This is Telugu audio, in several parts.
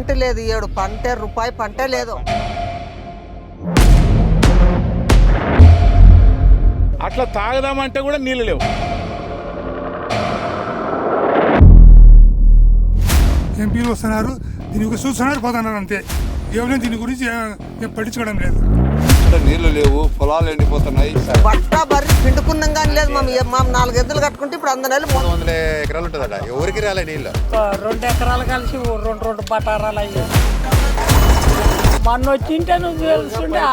పంట లేదు, 7 పంట రూపాయి పంట లేదు. అట్లా తాగదామంటే కూడా నీళ్ళు లేవు. ఎంపీలు వస్తున్నారు, దీని చూస్తున్నారు, పోతున్నారు అంతే. ఎవరైనా దీని గురించి పట్టించుకోవడం లేదు. నీళ్లు లేవు, పొలాలు ఎండిపోతున్నాయి. బట్ట బర్రి పిండుకున్నాం కానీ లేదు. మా 4 ఎద్దులు కట్టుకుంటే ఇప్పుడు 100 నెలలు 300 ఎకరాలు ఉంటుందట. ఎవరికి రాలే నీళ్ళు. 2 ఎకరాలు కలిసి 2 బటారాలు అయ్యాయి. మొన్న వచ్చింటే నువ్వు తెలుస్తుండే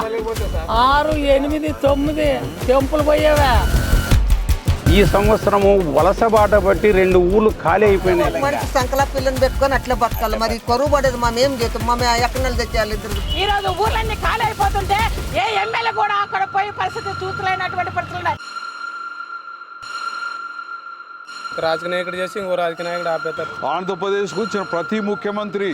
6, 8, 9 టెంపుల్ పోయేవా. ఈ సంవత్సరము వలస బాట బట్టి 2 ఊళ్ళు ఖాళీ అయిపోయినాయి. మనిషి సంకల పిల్లని పెట్టుకొని అట్లే బతకాలి. మరి కరువు పడేది మేము చేస్తాం. ఎక్కడ నెల తెచ్చేయాలి ఇద్దరు. ఈ రోజు ఊర్లన్నీ ఖాళీ అయిపోతుంటే ఏ ఎమ్మెల్యే కూడా అక్కడ పోయి పరిస్థితి చూస్తలేనటువంటి పరిస్థితులు. రాజకీయ నాయకుడు చేసి ఇంకో రాజకీయ నాయకుడు ఆపేస్తారు. ఆంధ్రప్రదేశ్కు వచ్చిన ప్రతి ముఖ్యమంత్రి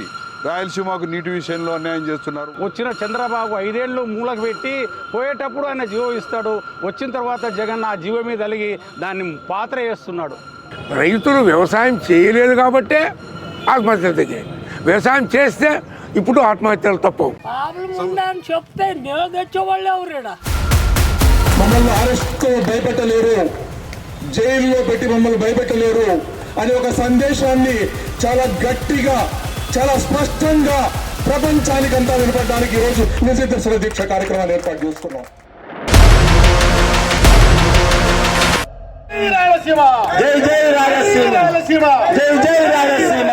రాయలసీమకు నీటి విషయంలో అన్యాయం చేస్తున్నారు. వచ్చిన చంద్రబాబు 5 ఏళ్ళు మూలకు పెట్టి పోయేటప్పుడు ఆయన జీవో ఇస్తాడు. వచ్చిన తర్వాత జగన్ ఆ జీవో మీద అలిగి దాన్ని పాత్ర వేస్తున్నాడు. రైతులు వ్యవసాయం చేయలేదు కాబట్టే ఆత్మహత్యలు తెచ్చాయి. వ్యవసాయం చేస్తే ఇప్పుడు ఆత్మహత్యలు తప్పవు. అని చెప్తే నేను తెచ్చేవాళ్ళు ఎవరేడా? మమ్మల్ని అరెస్ట్తో భయపెట్టలేరు, జైల్లో పెట్టి మమ్మల్ని భయపెట్టలేరు అనే ఒక సందేశాన్ని చాలా గట్టిగా, చాలా స్పష్టంగా ప్రపంచానికంతా వినపడడానికి ఈరోజు నిజదర్శన దీక్ష కార్యక్రమాన్ని ఏర్పాటు చేసుకున్నాం. రాయలసీమ జై జై రాయలసీమ, జై జై రాయలసీమ.